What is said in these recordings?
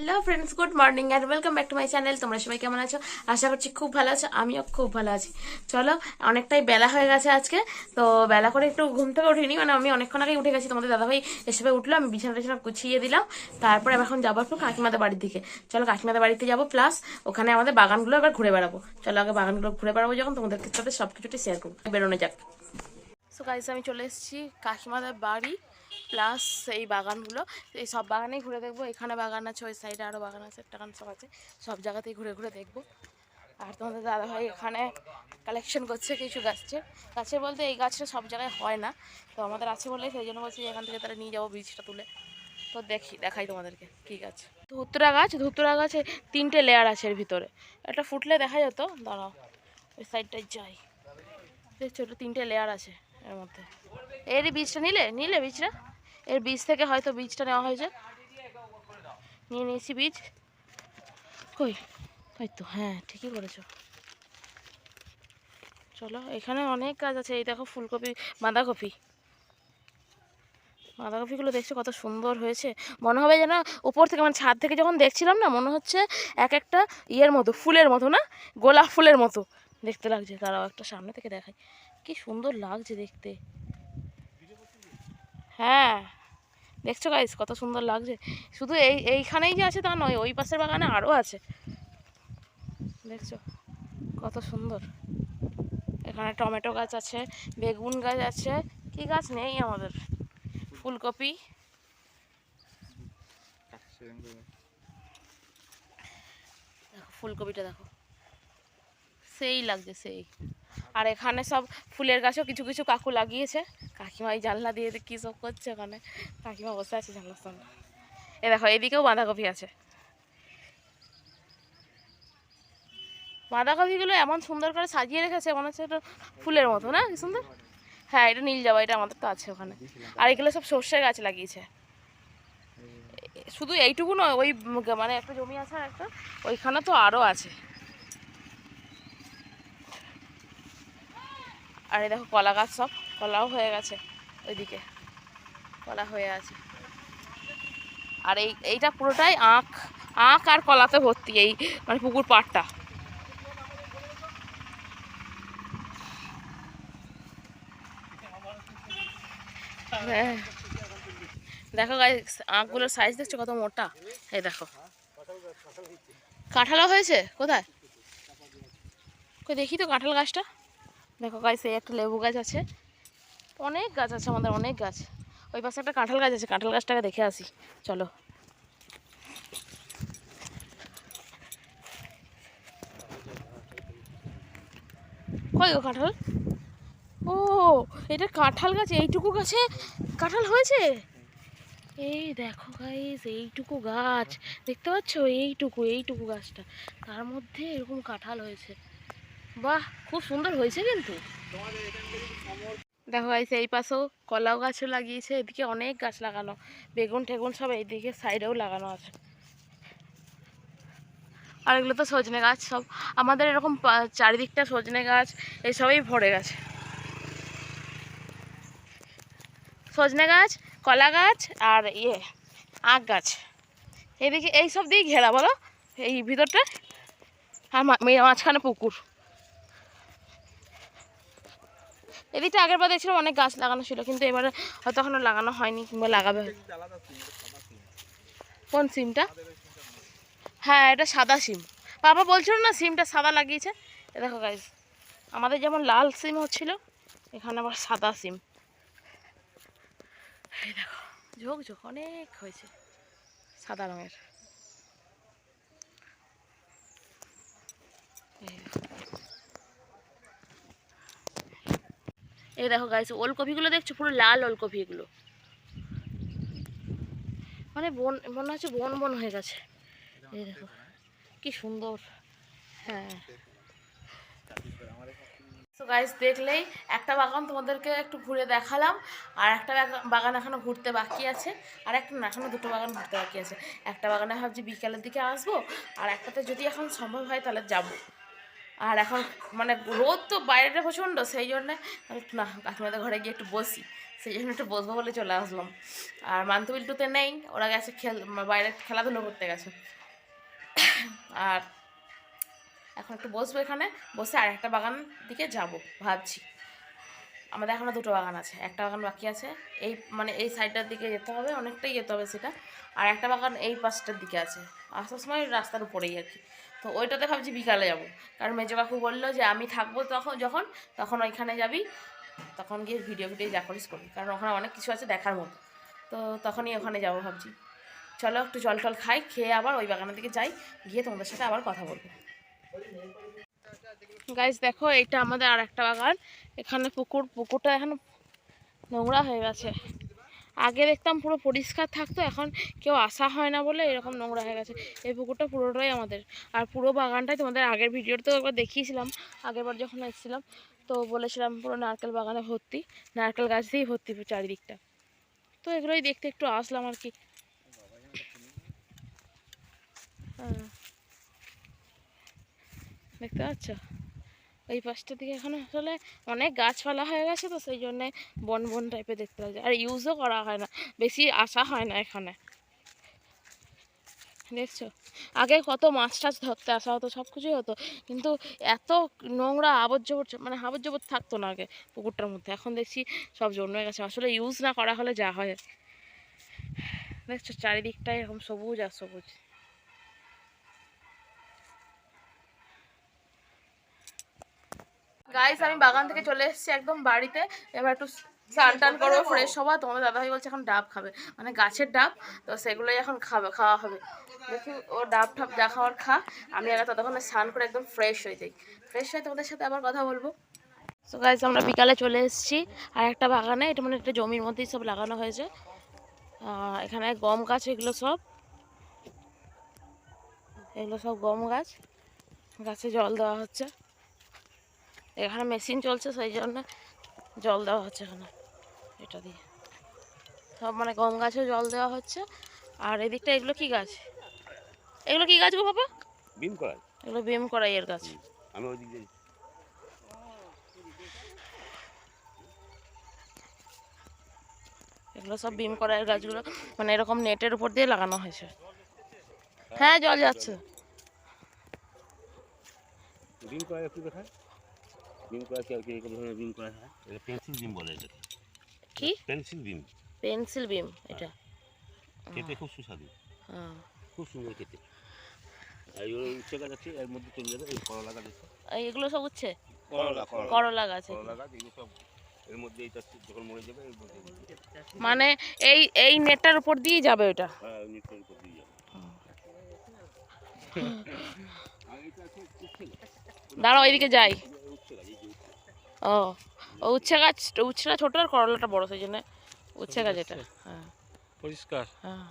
Hello friends, good morning and welcome back to my channel. তোমরা সবাই কেমন আছো? আশা করছি খুব ভালো আছো, আমিও খুব ভালো আছি। চলো, অনেকটাই বেলা হয়ে গেছে আজকে, তো বেলা করে একটু ঘুম থেকে উঠিনি, মানে আমি অনেকক্ষণ আগেই উঠে গেছি। তোমাদের দাদাভাই এসবে উঠলো, আমি বিছানা টিছানা গুছিয়ে দিলাম। তারপরে এখন যাবো একটু কাকিমাদের বাড়ির দিকে। চলো কাকিমাদের বাড়িতে যাবো, প্লাস ওখানে আমাদের বাগানগুলো এবার ঘুরে বেড়াবো। চলো আগে বাগানগুলো ঘুরে বেড়াবো, যখন তোমাদের সাথে সবকিছুটি শেয়ার করবো। বেরোনো যাক। সো গাইস, আমি চলে এসেছি কাকিমাদের বাড়ি, প্লাস এই বাগানগুলো। এই সব বাগানেই ঘুরে দেখবো। এখানে বাগান আছে, ওই সাইডে আরও বাগান আছে, টাগান সব আছে। সব জায়গাতেই ঘুরে ঘুরে দেখবো। আর তোমাদের দাদাভাই এখানে কালেকশন করছে কিছু গাছের বলতে এই গাছটা সব জায়গায় হয় না, তো আমাদের আছে বলে সেই জন্য বলছি এখান থেকে তারা নিয়ে যাবো বীজটা তুলে। তো দেখাই তোমাদেরকে কী গাছ। ধুতুরা গাছে 3টে লেয়ার আছে এর ভিতরে। একটা ফুটলে দেখা যেত, দাঁড়াও ওই সাইডটায় যাই। ছোটো 3টে লেয়ার আছে এর মধ্যে। এরই বীজটা নিলে বীজটা এর বীজ থেকে হয়তো বীজটা নেওয়া হয়েছে। নিয়ে নিয়েছি বীজ। কই ওই তো, হ্যাঁ ঠিকই করেছো। চলো, এখানে অনেক গাছ আছে। এই দেখো ফুলকপি, বাঁধাকপি। বাঁধাকপিগুলো দেখছো কত সুন্দর হয়েছে। মনে হবে যেন উপর থেকে, মানে ছাদ থেকে যখন দেখছিলাম না, মনে হচ্ছে এক একটা ইয়ের মতো, ফুলের মতো না, গোলাপ ফুলের মতো দেখতে লাগছে। তারাও একটা সামনে থেকে দেখায়, কি সুন্দর লাগছে দেখতে। হ্যাঁ দেখছো গাইস কত সুন্দর লাগছে। শুধু এইখানেই যে আছে তা নয়, ওই পাশের বাগানে আরও আছে। দেখছো কত সুন্দর। এখানে টমেটো গাছ আছে, বেগুন গাছ আছে, কি গাছ নেই আমাদের। ফুলকপি, দেখো ফুলকপিটা দেখো, সেই লাগছে সেই। আর এখানে সব ফুলের গাছও কিছু কিছু কাকু লাগিয়েছে। কাকিমা এই জানলা দিয়ে কী সব করছে ওখানে। কাকিমা বসে আছে জানলার সামনে। এ দেখো এদিকেও বাঁধাকপি আছে। বাঁধাকপিগুলো এমন সুন্দর করে সাজিয়ে রেখেছে, মনে হচ্ছে এটা ফুলের মতো না, কি সুন্দর। হ্যাঁ এটা নীল জবা, এটা আমাদের তো আছে ওখানে। আর এগুলো সব সর্ষে গাছ লাগিয়েছে। শুধু এইটুকু নয়, ওই মানে একটা জমি আছে আর একটা, ওইখানে তো আরও আছে। আর এই দেখো কলা গাছ, সব কলাও হয়ে গেছে ওইদিকে, কলা হয়ে আছে। আর এইটা পুরোটাই আখ আখ আর কলাতে ভর্তি, এই মানে পুকুর পাড়টা। হ্যাঁ দেখো গাইস, আখগুলোর সাইজ দেখছো কত মোটা। এই দেখো কাঁঠালও হয়েছে কোথায়, কই দেখি তো কাঁঠাল গাছটা। দেখো গাইস, এই একটা লেবু গাছ আছে, অনেক গাছ আছে আমাদের, অনেক গাছ। ওই পাশে একটা কাঁঠাল গাছ আছে, কাঁঠাল গাছটাকে দেখে আসি চলো। কই গো কাঁঠাল? ও এটা কাঁঠাল গাছ, এইটুকু গাছে কাঁঠাল হয়েছে। এই দেখো গাইস, এইটুকু গাছ দেখতে পাচ্ছ, এইটুকু গাছটা, তার মধ্যে এরকম কাঁঠাল হয়েছে। বাহ, খুব সুন্দর হয়েছে কিন্তু। দেখো গাইস, এই পাশেও কলাও গাছও লাগিয়েছে, এদিকে অনেক গাছ লাগানো, বেগুন টেগুন সব এইদিকে সাইডেও লাগানো আছে। আর এগুলো তো সজনে গাছ সব, আমাদের এরকম চারিদিকটা সজনে গাছ এইসবই ভরে গেছে। সজনে গাছ, কলা গাছ আর আখ গাছ, এদিকে এই সব দিয়ে ঘেরা বলো এই ভিতরটা। আর মাঝখানে পুকুর। এদিকটা আগের বার দেখছিলাম অনেক গাছ লাগানো ছিল, কিন্তু এবারে হয়তো এখনো লাগানো হয়নি, কিংবা লাগাবে। কোন সিমটা? হ্যাঁ এটা সাদা সিম। বাবা বলছিল না সিমটা সাদা লাগিয়েছে। এ দেখো গাইস, আমাদের যেমন লাল সিম হচ্ছিল, এখানে আবার সাদা সিম। এই দেখো ঝোক ঝোক অনেক হয়েছে সাদা রঙের। এই দেখো গাইস, ওলকপিগুলো দেখছো পুরো লাল ওলকপি, এগুলো মানে বন, মনে হচ্ছে বন বন হয়ে গেছে। এই দেখো কি সুন্দর। হ্যাঁ তো গাইস, দেখলেই একটা বাগান তোমাদেরকে একটু ঘুরে দেখালাম, আর একটা বাগান এখনো ঘুরতে বাকি আছে, আর একটা না, এখনো দুটো বাগান ঘুরতে বাকি আছে। একটা বাগানে ভাবছি বিকালের দিকে আসবো, আর একটাতে যদি এখন সম্ভব হয় তাহলে যাব। আর এখন মানে রোদ তো বাইরেটা প্রচণ্ড, সেই জন্যে না কাকিমাদের ঘরে গিয়ে একটু বসি, সেই জন্য একটু বসবো বলে চলে আসলাম। আর মান্তু বিল্টুতে নেই, ওরা গেছে বাইরে খেলাধুলো করতে গেছে। আর এখন একটু বসবো এখানে, বসে আর একটা বাগান দিকে যাব ভাবছি। আমাদের এখনও দুটো বাগান আছে, একটা বাগান বাকি আছে, এই মানে এই সাইডটার দিকে যেতে হবে, অনেকটাই যেতে হবে সেটা। আর একটা বাগান এই পাশটার দিকে আছে, আসার সময় রাস্তার উপরেই আর কি। তো ওইটাতে ভাবছি বিকালে যাব, কারণ মেজো কাকু বললো যে আমি থাকবো তখন ওইখানে যাবি, তখন গিয়ে ভিডিও যা করিস করি, কারণ ওখানে অনেক কিছু আছে দেখার মতো। তো তখনই ওখানে যাবো ভাবছি। চলো একটু জল টল খাই, খেয়ে আবার ওই বাগানের দিকে যাই, গিয়ে তোমাদের সাথে আবার কথা বলবো। গাইস দেখো, এইটা আমাদের আর একটা বাগান। এখানে পুকুরটা এখন নোংরা হয়ে গেছে। আগে দেখতাম পুরো পরিষ্কার থাকতো, এখন কেউ আসা হয় না বলে এরকম নোংরা হয়ে গেছে। এই পুকুরটা পুরোটাই আমাদের। আর পুরো বাগানটাই তোমাদের আগের ভিডিওতেও একবার দেখিয়েছিলাম, আগেরবার যখন এসেছিলাম। তো বলেছিলাম পুরো নারকেল বাগানে ভর্তি, নারকেল গাছ দিয়েই ভর্তি চারিদিকটা। তো এগুলোই দেখতে একটু আসলাম আর কি। হ্যাঁ, দেখতে পাচ্ছ ওই পাশটা দিকে এখন আসলে অনেক গাছপালা হয়ে গেছে, তো সেই জন্যে বন বন টাইপের দেখতে লাগছে। আর ইউজও করা হয় না, বেশি আসা হয় না এখানে। দেখছো, আগে কত মাছ টাছ ধরতে আসা হতো, সব কিছুই হতো, কিন্তু এত নোংরা আবর্জবর মানে আবর্জবর থাকতো না আগে পুকুরটার মধ্যে। এখন দেখছি সব জন্মে গেছে, আসলে ইউজ না করা হলে যা হয়। দেখছো চারিদিকটাই এরকম সবুজ আর সবুজ। গাইস আমি বাগান থেকে চলে এসেছি একদম বাড়িতে। এবার একটু স্নান টান করবো, ফ্রেশ হবো। তোমাদের দাদাভাই বলছে এখন ডাব খাবে, মানে গাছের ডাব, তো সেগুলোই এখন খাওয়া হবে। দেখি ও ডাব ঠাব যা খাওয়ার খা, আমি আগে ততক্ষণে স্নান করে একদম ফ্রেশ হয়ে যাই। ফ্রেশ হয়ে তোমাদের সাথে আবার কথা বলবো। তো গাইস আমরা বিকালে চলে এসেছি আর একটা বাগানে, এটা মানে একটা জমির মধ্যেই সব লাগানো হয়েছে। এখানে গম গাছ, এগুলো সব গম গাছ, গাছে জল দেওয়া হচ্ছে। এখানে মেশিন চলছে, সেই জন্য জল দেওয়া হচ্ছে এখানে, এটা দিয়ে সব মানে গম গাছে জল দেওয়া হচ্ছে। আর এদিকটা এগুলো কি গাছ, এগুলো কি গাছ গো বাবা? বিম করাই, এগুলো বিম করাই এর গাছ। আমি ওই দিকে এগুলো সব বিম করাইয়ের গাছগুলো, মানে এরকম নেটের উপর দিয়ে লাগানো হয়েছে। হ্যাঁ জল যাচ্ছে। বিম করাই একটু দেখায়, বিম করা কি আর কি এরকম ধরনের বিম করা হয়, এটা পেন্সিল বিম বলে এটাকে। কি পেন্সিল বিম? পেন্সিল বিম এটা। খেতে খুব সুস্বাদু, হ্যাঁ, খুব সুন্দর খেতে। আর এই উচ্ছে গাছ আছে, এর মধ্যে চলে যাবে এই করলা গাছ আছে। এগুলো সব উচ্ছে করলা করলা গাছ, করলা গাছ এগুলো সব এর মধ্যে, এইটা যখন মরে যাবে এর মধ্যে, মানে এই নেটটার উপর দিয়ে যাবে ওটা। হ্যাঁ নিচের উপর দিয়ে যাবে। আর এটা আছে উচ্ছে গাছ, দাঁড়া ওইদিকে যাই। উচ্ছে গাছ, এই যে ও ও উচ্ছে গাছ, উচ্ছেটা ছোট আর করলাটা বড়, সেই জন্য উচ্ছে গাছ এটা। হ্যাঁ পরিষ্কার। হ্যাঁ,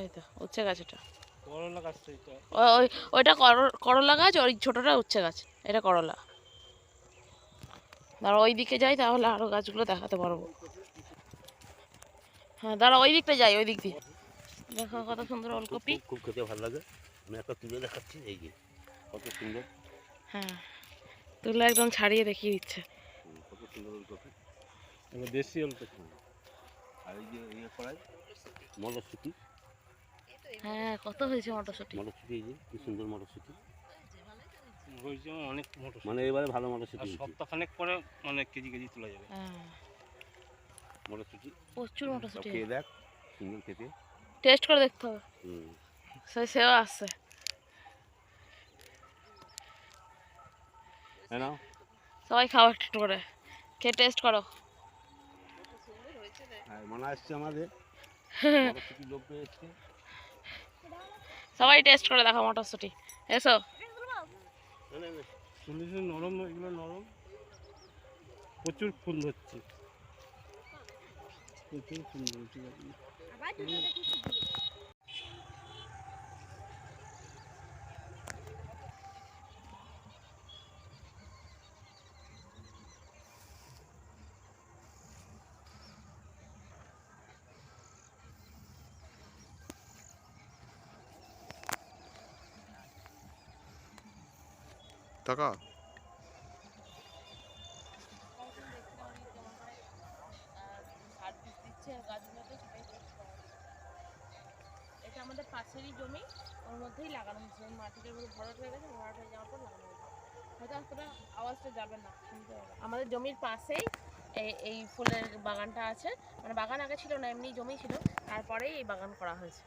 এই তো উচ্ছে গাছ এটা। করলা গাছটা এটা। ওইটা করলা গাছ, ওই ছোটটা উচ্ছে গাছ, এটা করলা। দাঁড়া ওই দিকে যাই, তাহলে আরো গাছগুলো দেখাতে পারবো। হ্যাঁ দাঁড়া ওই দিকটা যাই, ওই দিক দিয়ে দেখো কত সুন্দর ওলকপি। খুব খেতে ভালো লাগে। আমি একটা তুলে দেখাচ্ছি, এই যে কত সুন্দর। হ্যাঁ তুলে একদম ছাড়িয়ে দেখিয়ে দিচ্ছে। কত সুন্দর ওলকপি, এগুলো দেশি ওলকপি। আর এই যে ইয়ে করাই মটরশুঁটি, হ্যাঁ কত হয়েছে মটরশুঁটি। মটরশুঁটি এই যে কি সুন্দর মটরশুঁটি, হয়েছে অনেক মোটর, মানে এবারে ভালো মটরশুঁটি আর হয়েছে। সপ্তাহখানেক পরে মানে কেজি কেজি তোলা যাবে। হ্যাঁ মটরশুঁটি প্রচুর সব মটরশুঁটি। খেয়ে দেখ, সুন্দর খেতে। টেস্ট করে দেখতে হবে, হুম, সেও আসছে। হ্যাঁ নাও সবাই খাও একটু একটু করে, খেয়ে টেস্ট করো। হ্যাঁ মনে আসছে আমাদের মটরশুঁটি লোক পেয়ে এসছে। সবাই টেস্ট করে দেখো মটরশুঁটি, এসো। চল্লিশে নরম, এগুলো নরম, প্রচুর ফুল হচ্ছে, প্রচুর ফুল হচ্ছে। টাকা লাগানো হয়েছে, ওই মাটিটার পুরো ভরাট হয়ে গেছে, ভরাট হয়ে যাওয়ার পর লাগানো হয়েছে। হয়তো অতটা আওয়াজটা যাবে না, শুনতে হবে। আমাদের জমির পাশেই এই ফুলের বাগানটা আছে, মানে বাগান আগে ছিল না, এমনি জমি ছিল, তারপরেই এই বাগান করা হয়েছে।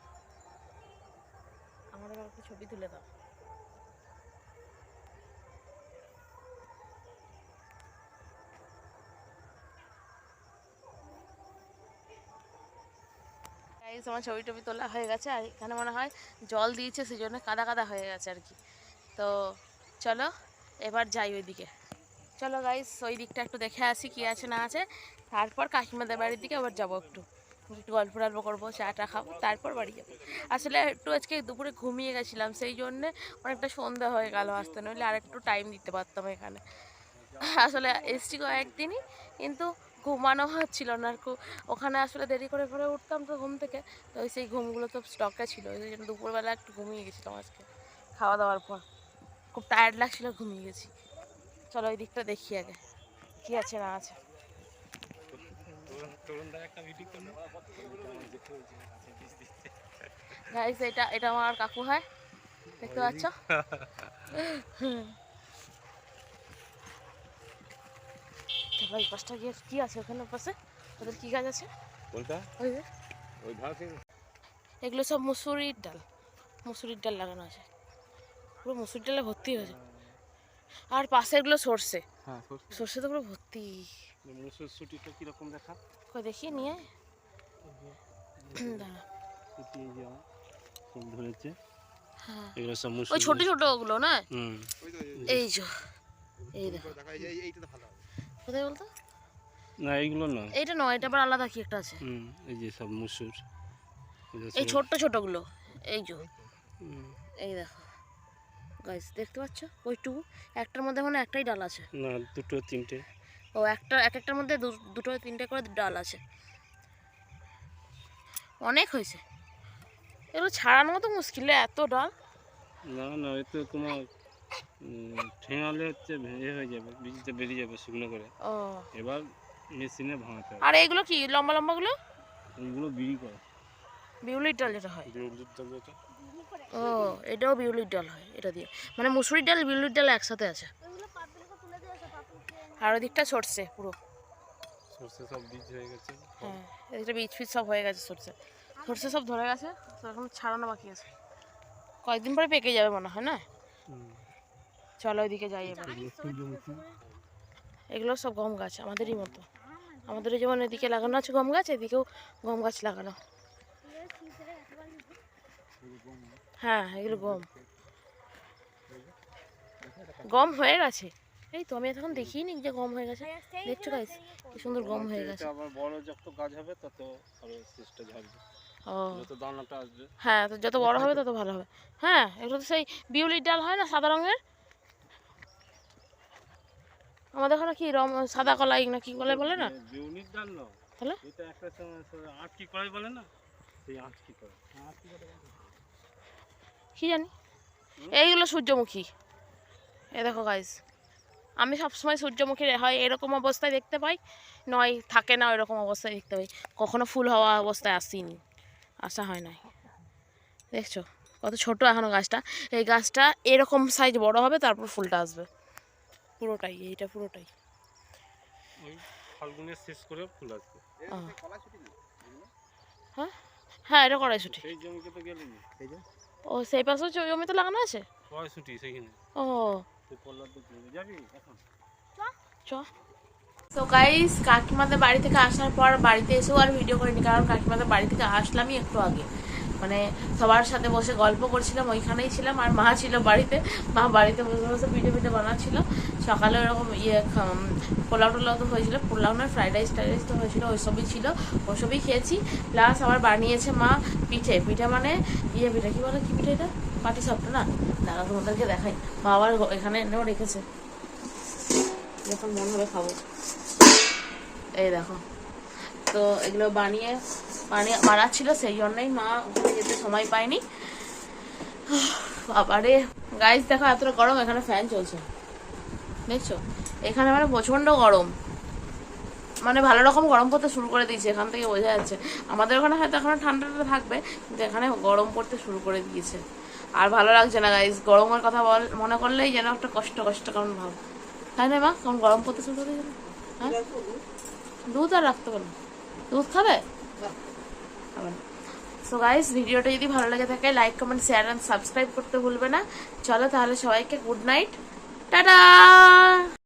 আমাদের একটা ছবি তুলে দাও। গাইস আমার ছবি টবি তোলা হয়ে গেছে, আর এখানে মনে হয় জল দিয়েছে সেই জন্য কাদা কাদা হয়ে গেছে আর কি। তো চলো এবার যাই ওইদিকে। চলো গাইস ওই দিকটা একটু দেখে আসি কি আছে না আছে, তারপর কাকিমাদের বাড়ির দিকে আবার যাবো, একটু একটু গল্প টল্প করবো, চাটা খাবো, তারপর বাড়ি যাবো। আসলে একটু আজকে দুপুরে ঘুমিয়ে গেছিলাম, সেই জন্যে অনেকটা সন্ধ্যা হয়ে গেল আসতে, নইলে আর একটু টাইম দিতে পারতাম এখানে। আসলে এসছি কয়েকদিনই, কিন্তু ঘুমানো হচ্ছিল না আর ওখানে আসলে দেরি করে করে উঠতাম তো ঘুম থেকে, তো সেই ঘুমগুলো তো স্টকে ছিল, ওই জন্য দুপুরবেলা একটু ঘুমিয়ে গেছিলাম আজকে খাওয়া দাওয়ার পর, খুব টায়ার্ড লাগছিল, ঘুমিয়ে গেছি। চলো ওই দিকটা দেখি আগে কি আছে না আছে। গাইস এটা এটা আমার কাকু হয়, দেখতে পাচ্ছ? চলো এই পাশটা গিয়ে কি আছে ওখানে পাশে, ওদের কি গাছ আছে? কোনটা? ওই যে ওই ধারে এগুলো সব মুসুরির ডাল, মুসুরির ডাল লাগানো আছে, পুরো মুসুরির ডালে ভর্তি হয়েছে। আর পাশে এগুলো সর্ষে, হ্যাঁ সর্ষে তো পুরো ভর্তি। মটরশুঁটিটা কিরকম দেখা? কই দেখি নিয়ে দাঁড়া। শুটি এই যে ফুল ধরেছে, হ্যাঁ এগুলো সব ওই ছোট ছোট ওগুলো না, হুম এই যে এই দেখো কোথায় বলতো? না এইগুলো না, এইটা নয়, এটা আবার আলাদা কি একটা আছে। এই যে সব মুসুর, এই ছোট্ট ছোটগুলো, এই যে এই দেখো গাইস দেখতে পাচ্ছ ওইটুকু, একটার মধ্যে মানে একটাই ডাল আছে না দুটো তিনটে, ও একটা এক একটার মধ্যে দুটো তিনটে করে ডাল আছে, অনেক হয়েছে। এগুলো ছাড়ানো তো মুশকিল, এত ডাল। না না এই তো তোমার ঠেঙালে হচ্ছে এ হয়ে যাবে, বীজটা বেরিয়ে যাবে শুকনো করে, ও এবার মেশিনে ভাঙাতে হবে। আর এইগুলো কি লম্বা লম্বাগুলো? এইগুলো বিড়ি করে, বিউলির ডাল যেটা হয়। বিউলির ডাল যেটা, ও এটাও বিউলির ডাল হয় এটা দিয়ে, মানে মুসুরির ডাল বিউলির ডাল একসাথে আছে। আর ওদিকটা সরষে পুরো, সর্ষে সব বীজ হয়ে গেছে। হ্যাঁ এদিকটা বীজ ফিজ সব হয়ে গেছে, সরষে সরষে সব ধরে গেছে, তো এখন ছাড়ানো বাকি আছে, কয়েকদিন পরে পেকে যাবে মনে হয় না। চলো ওইদিকে যাই এবার। এগুলো সব গম গাছ আমাদেরই মতো, আমাদেরও যেমন এদিকে লাগানো আছে গম গাছ, এদিকেও গম গাছ লাগানো। হ্যাঁ এগুলো গম, গম হয়ে গেছে। এই তো আমি এখন দেখিনি যে গম হয়ে গেছে, দেখছো গাইস কি সুন্দর গম হয়ে গেছে। আবার বড় যত গাছ হবে তত আরো সিস্টেম ঝাড়বে, ও যত দানাটা আসবে। হ্যাঁ তো যত বড় হবে তত ভালো হবে। হ্যাঁ এগুলো তো সেই বিউলির ডাল হয় না, সাদা রঙের, আমাদের ওখানে কি সাদা কলাই না কি কলাই বলে না? বিউলির ডাল না, তাহলে এটা একটা আটকি কলাই বলে না, সেই আটকি কলাই। কি জানি, এইগুলো সূর্যমুখী। এ দেখো গাইস আমি সবসময় সূর্যমুখী হয় এরকম অবস্থায় দেখতে পাই, নয় থাকে না এরকম অবস্থায় দেখতে পাই, কখনো ফুল হওয়া অবস্থায় আসিনি, আসা হয় নাই। দেখছো কত ছোট এখনো গাছটা, এই গাছটা এরকম সাইজ বড় হবে তারপর ফুলটা আসবে, পুরোটাই এইটা পুরোটাই। ওই ফাল্গুনের শেষ করে ফুল আসবে। হ্যাঁ হ্যাঁ এটা কড়াইশুঁটি। সেই জমিতে তো গেলেনি, ও সেই পাশে জমিতে লাগানো আছে। কড়াইশুঁটি সেখানে। ও তুই পল্লার দিকে যাবি এখন? চ। তো গাইস কাকিমাদের বাড়ি থেকে আসার পর বাড়িতে এসেও আর ভিডিও করিনি, কারণ কাকিমাদের বাড়ি থেকে আসলামই একটু আগে, মানে সবার সাথে বসে গল্প করছিলাম, ওইখানেই ছিলাম, আর মা ছিল বাড়িতে, মা বাড়িতে বসে বসে ভিডিও বানাচ্ছিল। সকালে ওরকম পোলাও টোলাও তো হয়েছিল, পোলাও নয় ফ্রাইড রাইস টাইড রাইস তো হয়েছিল, ওইসবই ছিল, ওইসবই খেয়েছি। প্লাস আবার বানিয়েছে মা পিঠে, পিঠে মানে পিঠে কী বলে, কী পিঠে এটা, পাটি সাপটা না, দাদা তোমাদেরকে দেখাই, মা আবার এখানে এনেও রেখেছে, যখন মন হবে খাবো। এই দেখো তো এগুলো বানাচ্ছিল, সেই জন্যই মা ওখানে যেতে সময় পায়নি। বাবারে গাইস দেখো এতটা গরম, এখানে ফ্যান চলছে দেখছো, এখানে মানে প্রচন্ড গরম, মানে ভালো রকম গরম পড়তে শুরু করে দিয়েছে, এখান থেকে বোঝা যাচ্ছে। আমাদের ওখানে হয়তো এখনো ঠান্ডাটা থাকবে, কিন্তু এখানে গরম পড়তে শুরু করে দিয়েছে। আর ভালো লাগছে না গাইস, গরমের কথা মনে করলেই যেন একটা কষ্ট কষ্ট কেমন ভাব, তাই না মা? কেমন গরম পড়তে শুরু করে দিয়েছে না? হ্যাঁ, দুধ আর রাখতে পারবো, দুধ খাবে? খাবে না। সো গাইস, ভিডিওটা যদি ভালো লেগে থাকে like comment share and subscribe করতে ভুলবে না। চলো তাহলে সবাইকে গুড নাইট, টাটা।